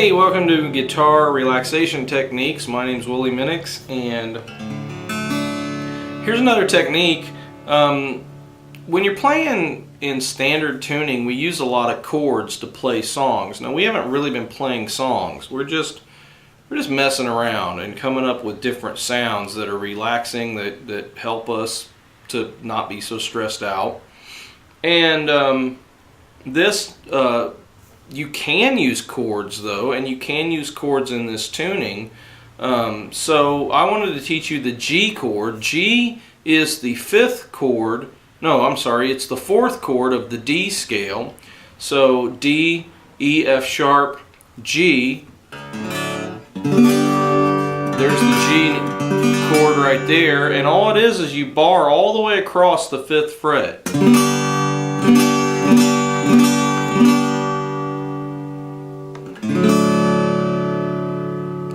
Hey, welcome to Guitar Relaxation Techniques. My name's Willie Minix, and here's another technique. When you're playing in standard tuning, we use a lot of chords to play songs. Now, we haven't really been playing songs. We're just messing around and coming up with different sounds that are relaxing, that help us to not be so stressed out. And you can use chords though, and you can use chords in this tuning. So I wanted to teach you the G chord. G is the fifth chord. No, I'm sorry, it's the fourth chord of the D scale. So D, E, F sharp, G. There's the G chord right there, and all it is you bar all the way across the fifth fret.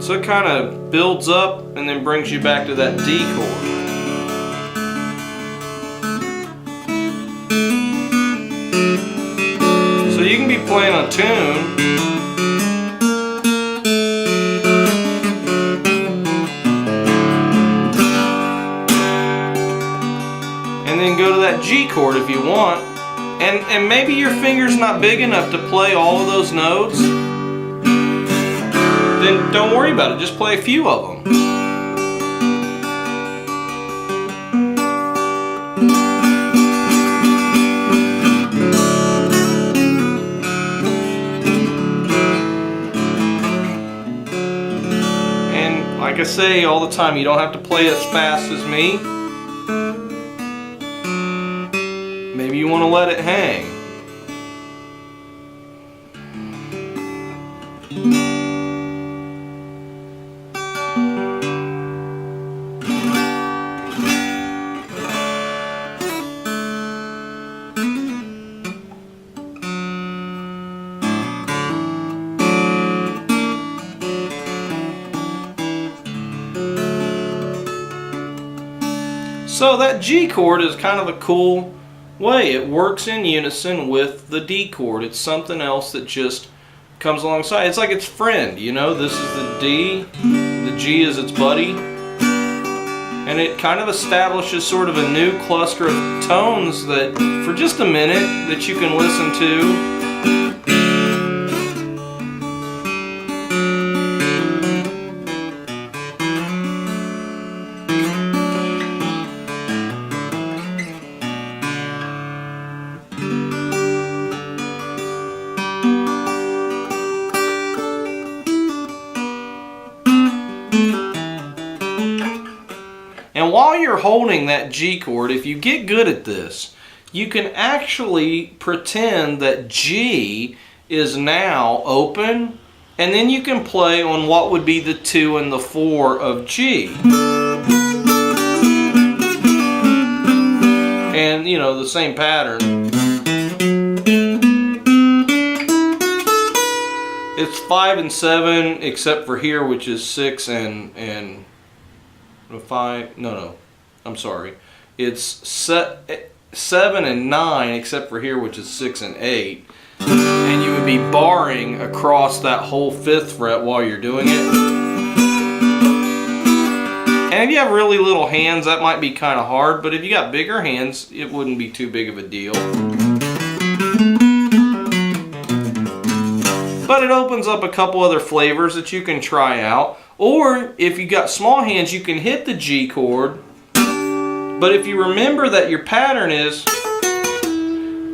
So it kind of builds up and then brings you back to that D chord. So you can be playing a tune and then go to that G chord if you want, and maybe your finger's not big enough to play all of those notes. Then don't worry about it, just play a few of them. And like I say all the time, you don't have to play as fast as me. Maybe you want to let it hang. So that G chord is kind of a cool way. It works in unison with the D chord. It's something else that just comes alongside. It's like its friend, you know. This is the D, the G is its buddy, and it kind of establishes sort of a new cluster of tones that for just a minute that you can listen to. And while you're holding that G chord, if you get good at this, you can actually pretend that G is now open, and then you can play on what would be the 2 and the 4 of G. And, you know, the same pattern. It's 5 and 7, except for here, which is 6 and 5, no, I'm sorry. It's 7 and 9, except for here, which is 6 and 8. And you would be barring across that whole 5th fret while you're doing it. And if you have really little hands, that might be kind of hard, but if you got bigger hands, it wouldn't be too big of a deal. But it opens up a couple other flavors that you can try out. Or if you got small hands, you can hit the G chord. But if you remember that your pattern is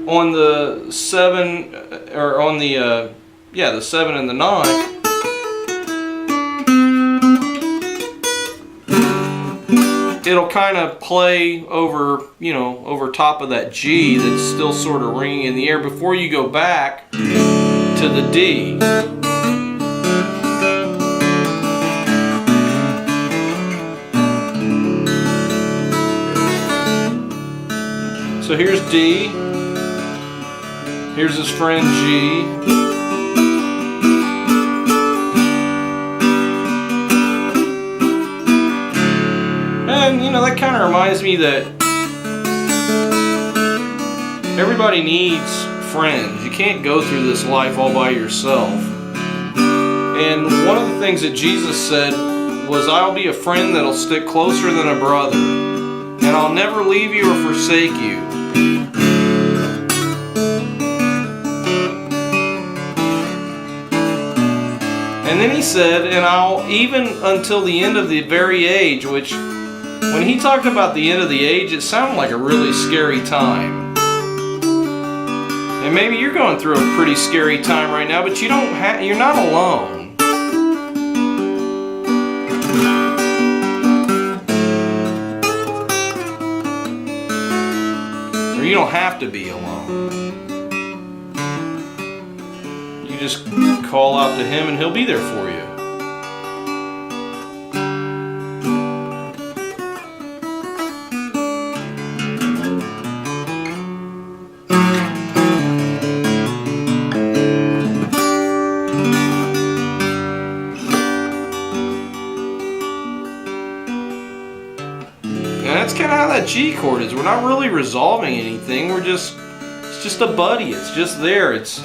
on the 7, or on the the 7 and the 9. It'll kind of play over, you know, over top of that G that's still sort of ringing in the air before you go back to the D. So here's D, here's his friend G, and you know, that kind of reminds me that everybody needs friends. You can't go through this life all by yourself. And one of the things that Jesus said was, I'll be a friend that'll stick closer than a brother, and I'll never leave you or forsake you. And then he said, and I'll even until the end of the very age, which when he talked about the end of the age, it sounded like a really scary time. And maybe you're going through a pretty scary time right now, but you're not alone. Or you don't have to be alone. You just call out to him and he'll be there for you. And that's kind of how that G chord is. We're not really resolving anything. It's just a buddy. It's just there. It's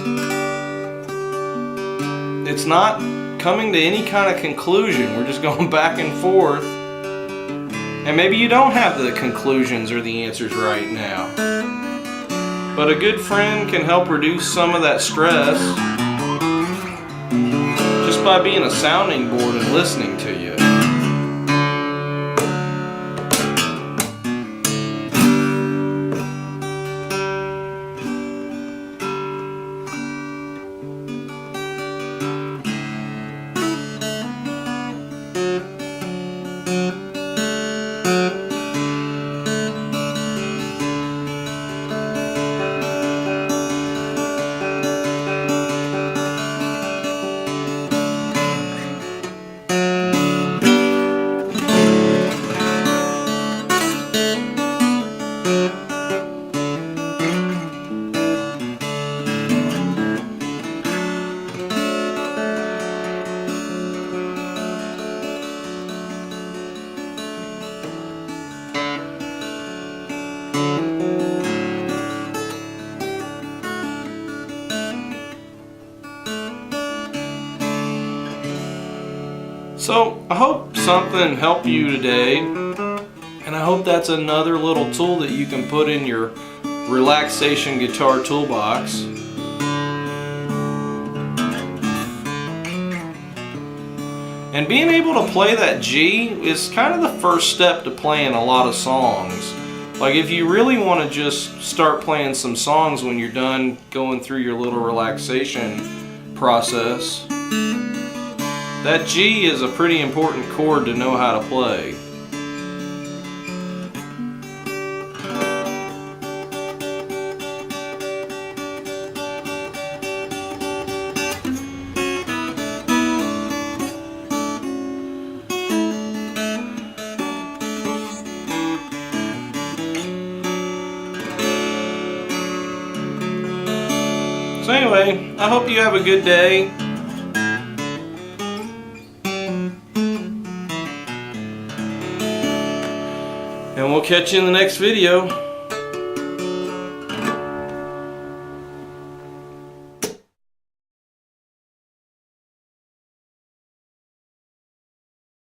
not coming to any kind of conclusion. We're just going back and forth. And maybe you don't have the conclusions or the answers right now. But a good friend can help reduce some of that stress just by being a sounding board and listening to you. So I hope something helped you today, and I hope that's another little tool that you can put in your relaxation guitar toolbox. And being able to play that G is kind of the first step to playing a lot of songs. Like if you really want to just start playing some songs when you're done going through your little relaxation process, that G is a pretty important chord to know how to play. So anyway, I hope you have a good day. And we'll catch you in the next video.